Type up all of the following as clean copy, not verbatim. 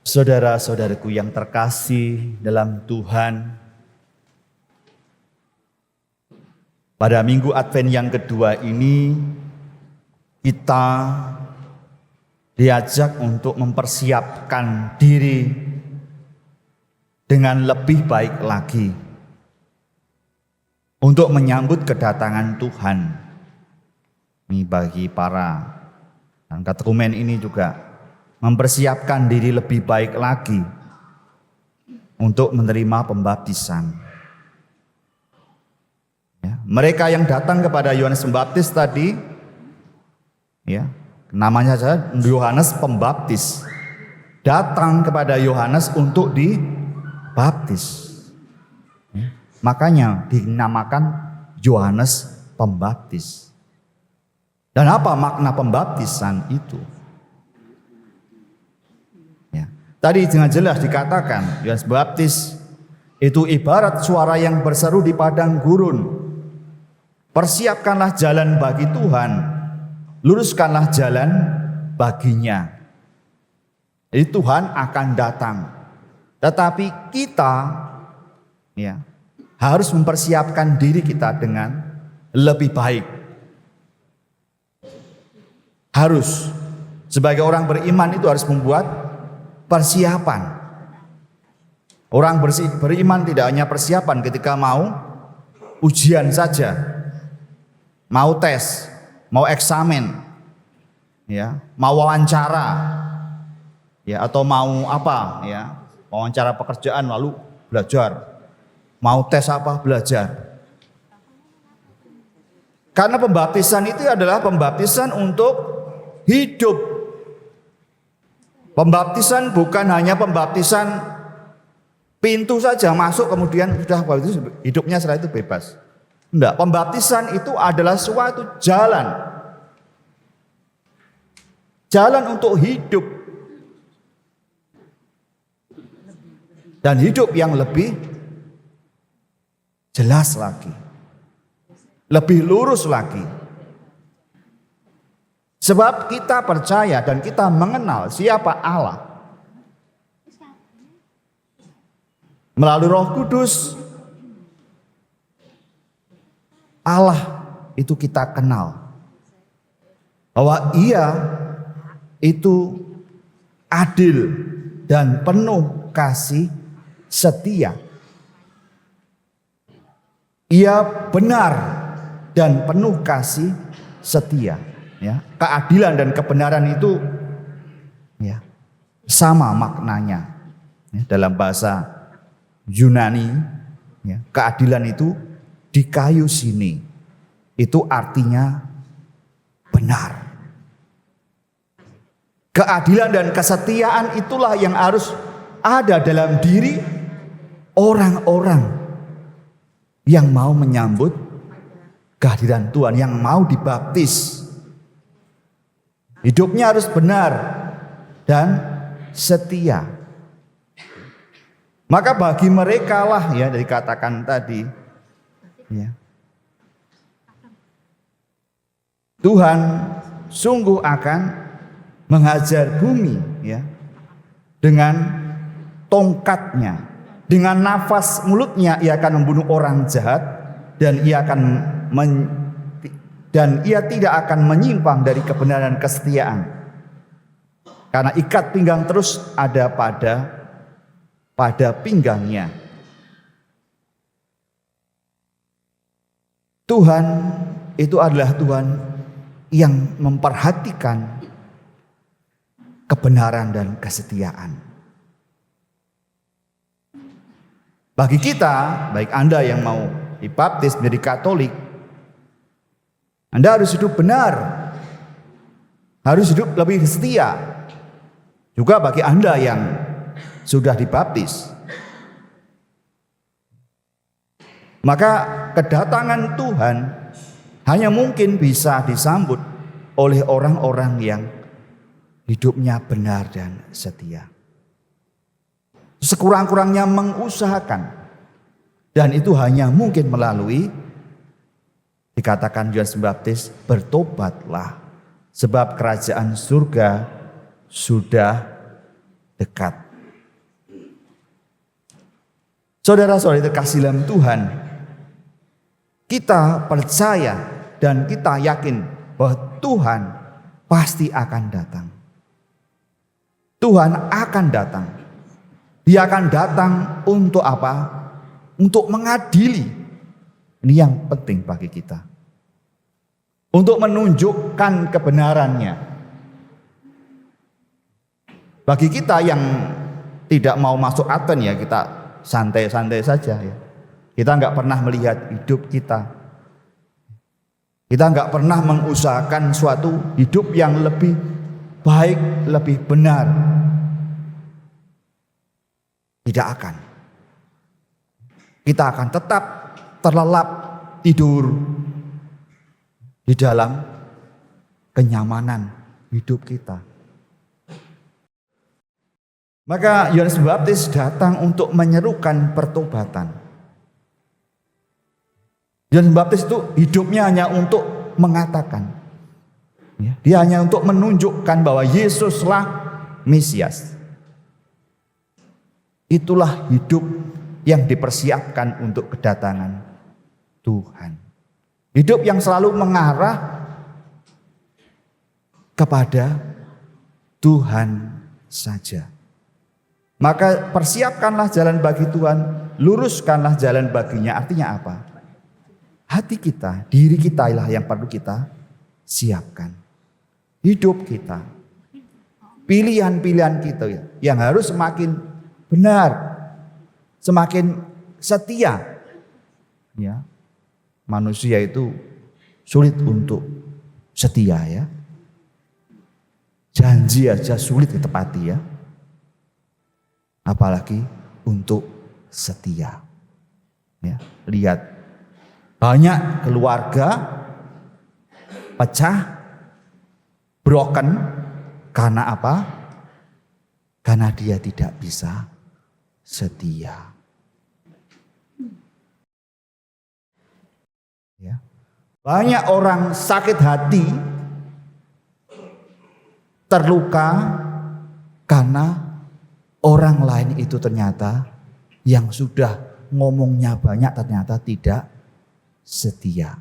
Saudara-saudaraku yang terkasih dalam Tuhan, pada minggu Advent yang kedua ini kita diajak untuk mempersiapkan diri dengan lebih baik lagi untuk menyambut kedatangan Tuhan. Ini bagi para katekumen ini juga mempersiapkan diri lebih baik lagi untuk menerima pembaptisan. Ya, mereka yang datang kepada Yohanes Pembaptis tadi, ya, namanya saja Yohanes Pembaptis, datang kepada Yohanes untuk dibaptis. Ya, makanya dinamakan Yohanes Pembaptis. Dan apa makna pembaptisan itu? Tadi dengan jelas dikatakan Yohanes Pembaptis itu ibarat suara yang berseru di padang gurun. Persiapkanlah jalan bagi Tuhan, luruskanlah jalan baginya. Jadi Tuhan akan datang. Tetapi kita harus mempersiapkan diri kita dengan lebih baik. Harus, sebagai orang beriman itu harus membuat persiapan. Orang beriman tidak hanya persiapan ketika mau ujian saja, mau tes, mau eksamen, ya, mau wawancara, ya, atau mau apa, ya, wawancara pekerjaan lalu belajar, mau tes apa belajar. Karena pembaptisan itu adalah pembaptisan untuk hidup. Pembaptisan bukan hanya pembaptisan pintu saja masuk kemudian sudah hidupnya setelah itu bebas. Enggak, pembaptisan itu adalah suatu jalan. Jalan untuk hidup. Dan hidup yang lebih jelas lagi. Lebih lurus lagi. Sebab kita percaya dan kita mengenal siapa Allah. Melalui Roh Kudus, Allah itu kita kenal. Bahwa Ia itu adil dan penuh kasih setia. Ia benar dan penuh kasih setia. Ya, keadilan dan kebenaran itu ya, sama maknanya. Ya, dalam bahasa Yunani, ya, keadilan itu di kayu sini. Itu artinya benar. Keadilan dan kesetiaan itulah yang harus ada dalam diri orang-orang yang mau menyambut kehadiran Tuhan, yang mau dibaptis. Hidupnya harus benar dan setia. Maka bagi mereka lah ya dikatakan tadi, ya, Tuhan sungguh akan menghajar bumi ya dengan tongkatnya, dengan nafas mulutnya ia akan membunuh orang jahat dan ia tidak akan menyimpang dari kebenaran kesetiaan. Karena ikat pinggang terus ada pada pinggangnya. Tuhan itu adalah Tuhan yang memperhatikan kebenaran dan kesetiaan. Bagi kita, baik Anda yang mau dibaptis menjadi Katolik, Anda harus hidup benar, harus hidup lebih setia. Juga bagi Anda yang sudah dibaptis, maka kedatangan Tuhan hanya mungkin bisa disambut oleh orang-orang yang hidupnya benar dan setia. Sekurang-kurangnya mengusahakan, dan itu hanya mungkin melalui dikatakan Yohanes Pembaptis, bertobatlah sebab kerajaan surga sudah dekat. Saudara-saudari terkasih dalam Tuhan, kita percaya dan kita yakin bahwa Tuhan pasti akan datang. Tuhan akan datang. Dia akan datang untuk apa? Untuk mengadili. Ini yang penting bagi kita. Untuk menunjukkan kebenarannya. Bagi kita yang tidak mau masuk Advent ya, kita santai-santai saja ya. Kita nggak pernah melihat hidup kita. Kita nggak pernah mengusahakan suatu hidup yang lebih baik, lebih benar. Tidak akan. Kita akan tetap terlelap tidur di dalam kenyamanan hidup kita. Maka Yohanes Pembaptis datang untuk menyerukan pertobatan. Yohanes Pembaptis itu hidupnya hanya untuk mengatakan. Dia hanya untuk menunjukkan bahwa Yesuslah Mesias. Itulah hidup yang dipersiapkan untuk kedatangan Tuhan. Hidup yang selalu mengarah kepada Tuhan saja. Maka persiapkanlah jalan bagi Tuhan, luruskanlah jalan baginya. Artinya apa? Hati kita, diri kita lah yang perlu kita siapkan. Hidup kita, pilihan-pilihan kita yang harus semakin benar, semakin setia. Ya, manusia itu sulit untuk setia ya. Janji aja sulit ditepati ya. Apalagi untuk setia. Ya, lihat banyak keluarga pecah, broken karena apa? Karena dia tidak bisa setia. Ya. Banyak orang sakit hati, terluka karena orang lain itu ternyata yang sudah ngomongnya banyak ternyata tidak setia.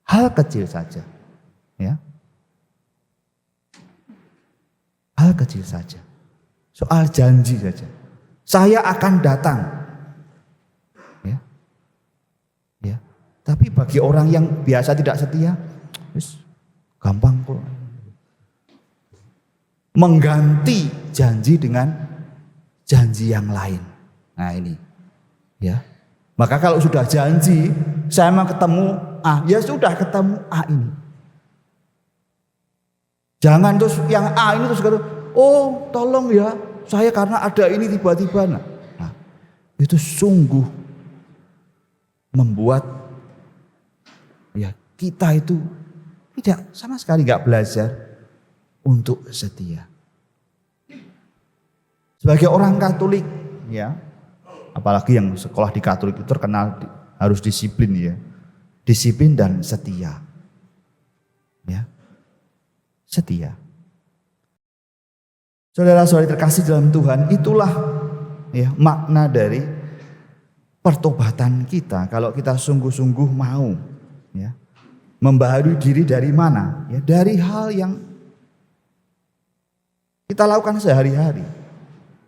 Hal kecil saja. Ya. Hal kecil saja. Soal janji saja. Saya akan datang. Ya. Ya. Tapi bagi orang yang biasa tidak setia, gampang kok. Mengganti janji dengan janji yang lain. Nah ini, ya. Maka kalau sudah janji, saya mau ketemu A, ya sudah ketemu A ini. Jangan terus yang A ini terus kata, oh tolong ya, saya karena ada ini tiba-tiba. Nah, itu sungguh membuat ya kita itu tidak sama sekali nggak belajar untuk setia. Sebagai orang Katolik, ya, apalagi yang sekolah di Katolik itu terkenal harus disiplin ya, disiplin dan setia, ya, setia. Saudara-saudari terkasih dalam Tuhan, itulah ya makna dari pertobatan kita. Kalau kita sungguh-sungguh mau, ya, membaharui diri dari mana? Ya, dari hal yang kita lakukan sehari-hari.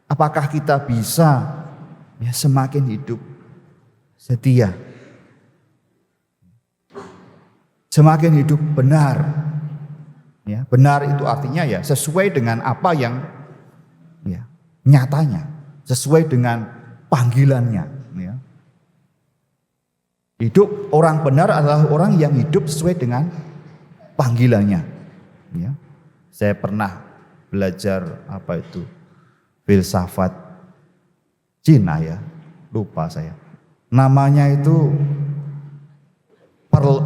Apakah kita bisa ya semakin hidup setia, semakin hidup benar? Ya, benar itu artinya ya sesuai dengan apa yang ya nyatanya, sesuai dengan panggilannya. Ya. Hidup orang benar adalah orang yang hidup sesuai dengan panggilannya. Ya. Saya pernah belajar apa itu filsafat Cina ya, lupa saya. Namanya itu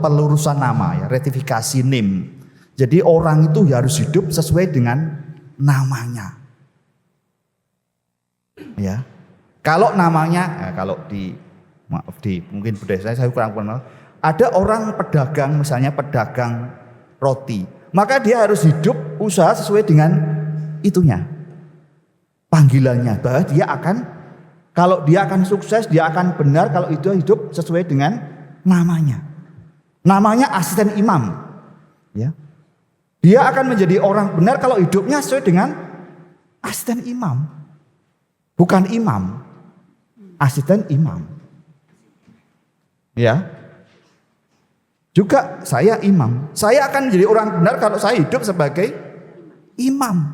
pelurusan nama ya, retifikasi name. Jadi orang itu harus hidup sesuai dengan namanya. Ya. Kalau namanya, ya kalau di mungkin budaya saya kurang kenal. Ada orang pedagang, misalnya pedagang roti, maka dia harus hidup usaha sesuai dengan itunya, panggilannya, bahwa dia akan Kalau dia akan sukses, dia akan benar kalau itu hidup sesuai dengan namanya. Namanya asisten imam. Ya. Dia akan menjadi orang benar kalau hidupnya sesuai dengan asisten imam. Bukan imam. Asisten imam. Ya. Juga saya imam. Saya akan menjadi orang benar kalau saya hidup sebagai imam.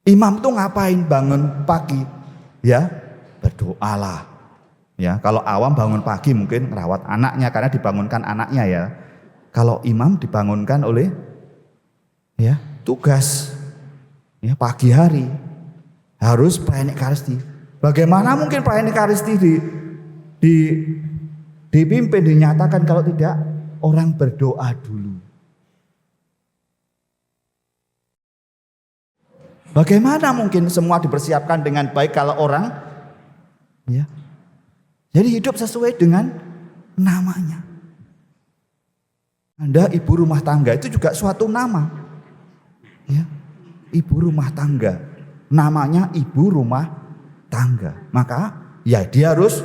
Imam tuh ngapain? Bangun pagi. Ya, berdoalah. Ya, kalau awam bangun pagi mungkin merawat anaknya karena dibangunkan anaknya ya. Kalau imam dibangunkan oleh ya tugas. Ya, pagi hari harus perayaan Ekaristi. Bagaimana mungkin perayaan Ekaristi dipimpin, dinyatakan kalau tidak orang berdoa dulu. Bagaimana mungkin semua dipersiapkan dengan baik kalau orang ya. Jadi hidup sesuai dengan namanya. Anda ibu rumah tangga itu juga suatu nama. Ya. Ibu rumah tangga. Namanya ibu rumah tangga. Maka ya dia harus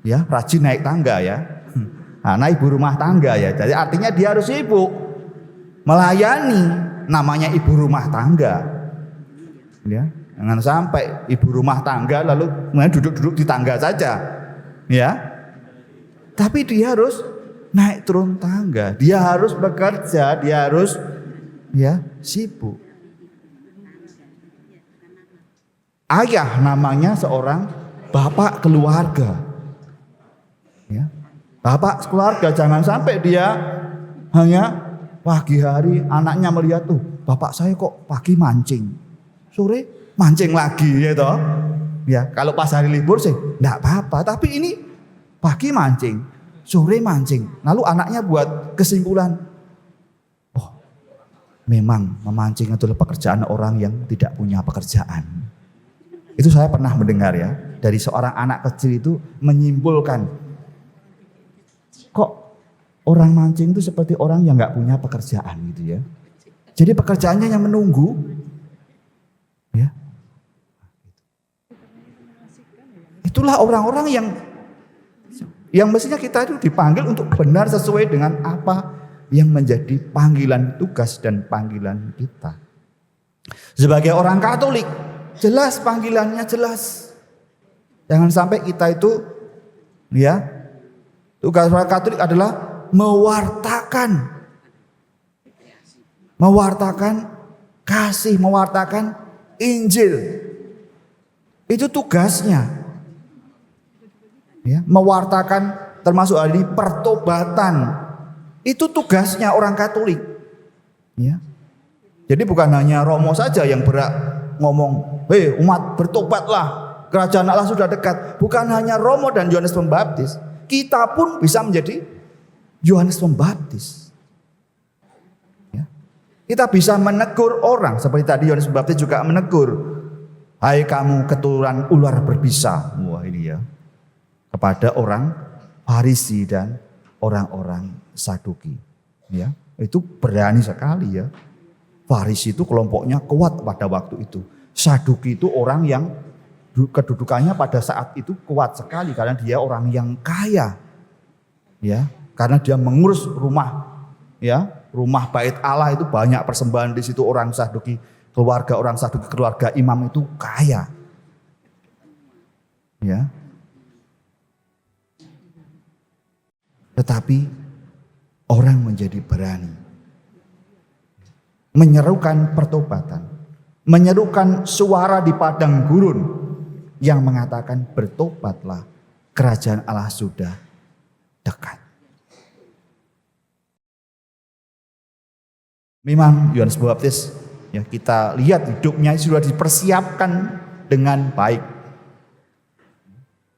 ya rajin naik tangga ya. Nah, ibu rumah tangga ya. Jadi artinya dia harus sibuk melayani, namanya ibu rumah tangga. Ya, jangan sampai ibu rumah tangga lalu duduk-duduk di tangga saja. Ya. Tapi dia harus naik turun tangga, dia harus bekerja, dia harus ya sibuk. Ayah namanya seorang bapak keluarga. Ya. Bapak keluarga, jangan sampai dia hanya pagi hari anaknya melihat tuh, bapak saya kok pagi mancing. Sore mancing lagi ya toh. Ya, kalau pas hari libur sih enggak apa-apa, tapi ini pagi mancing, sore mancing. Lalu anaknya buat kesimpulan, oh, memang memancing adalah pekerjaan orang yang tidak punya pekerjaan. Itu saya pernah mendengar ya, dari seorang anak kecil itu menyimpulkan, kok orang mancing itu seperti orang yang enggak punya pekerjaan gitu ya. Jadi pekerjaannya yang menunggu. Ya. Itulah orang-orang yang mestinya kita itu dipanggil untuk benar sesuai dengan apa yang menjadi panggilan tugas dan panggilan kita. Sebagai orang Katolik, jelas panggilannya jelas. Jangan sampai kita itu ya, tugas orang Katolik adalah mewartakan kasih, mewartakan Injil. Itu tugasnya. Ya, mewartakan termasuk hari ini pertobatan. Itu tugasnya orang Katolik. Ya. Jadi bukan hanya Romo saja yang berak ngomong, "Hei umat bertobatlah, kerajaan Allah sudah dekat." Bukan hanya Romo dan Yohanes Pembaptis. Kita pun bisa menjadi Yohanes Pembaptis. Kita bisa menegur orang seperti tadi Yohanes Pembaptis juga menegur, "Hai kamu keturunan ular berbisa." Wah ini ya, kepada orang Farisi dan orang-orang Saduki. Ya, itu berani sekali ya. Farisi itu kelompoknya kuat pada waktu itu. Saduki itu orang yang kedudukannya pada saat itu kuat sekali karena dia orang yang kaya. Ya, karena dia mengurus rumah ya. Rumah bait Allah itu banyak persembahan di situ. Orang Saduki, keluarga imam itu kaya. Ya. Tetapi orang menjadi berani menyerukan pertobatan, menyerukan suara di padang gurun yang mengatakan bertobatlah, kerajaan Allah sudah dekat. Memang Yohanes Pembaptis ya kita lihat hidupnya sudah dipersiapkan dengan baik.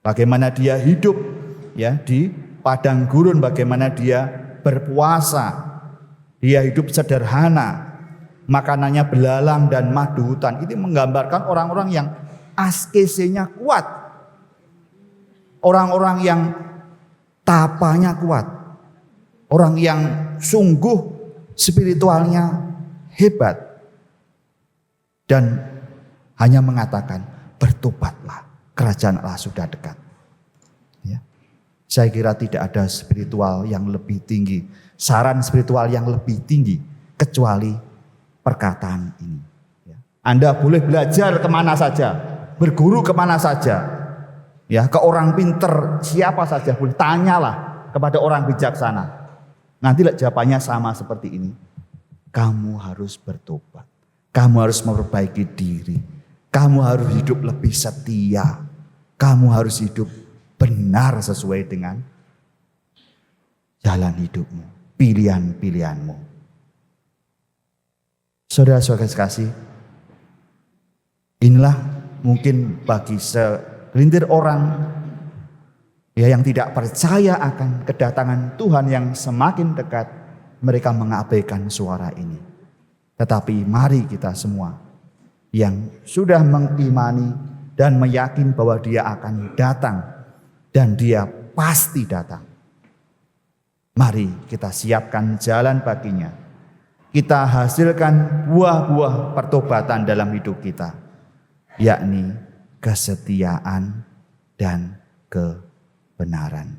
Bagaimana dia hidup ya di padang gurun, bagaimana dia berpuasa. Dia hidup sederhana. Makanannya belalang dan madu hutan. Ini menggambarkan orang-orang yang askesenya kuat. Orang-orang yang tapanya kuat. Orang yang sungguh spiritualnya hebat dan hanya mengatakan bertobatlah, kerajaan Allah sudah dekat. Ya. Saya kira tidak ada spiritual yang lebih tinggi, saran spiritual yang lebih tinggi kecuali perkataan ini. Ya. Anda boleh belajar kemana saja, berguru kemana saja, ya, ke orang pinter siapa saja boleh, tanyalah kepada orang bijaksana. Nanti jawabannya sama seperti ini. Kamu harus bertobat, kamu harus memperbaiki diri, kamu harus hidup lebih setia, kamu harus hidup benar sesuai dengan jalan hidupmu, pilihan-pilihanmu. Saudara-saudara sekasih, inilah mungkin bagi segelintir orang ya yang tidak percaya akan kedatangan Tuhan yang semakin dekat, mereka mengabaikan suara ini. Tetapi mari kita semua yang sudah mengimani dan meyakini bahwa Dia akan datang dan Dia pasti datang, mari kita siapkan jalan baginya. Kita hasilkan buah-buah pertobatan dalam hidup kita, yakni kesetiaan dan kebenaran.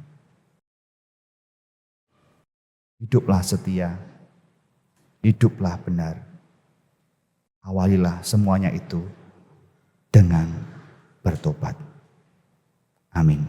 Hiduplah setia, hiduplah benar. Awalilah semuanya itu dengan bertobat. Amin.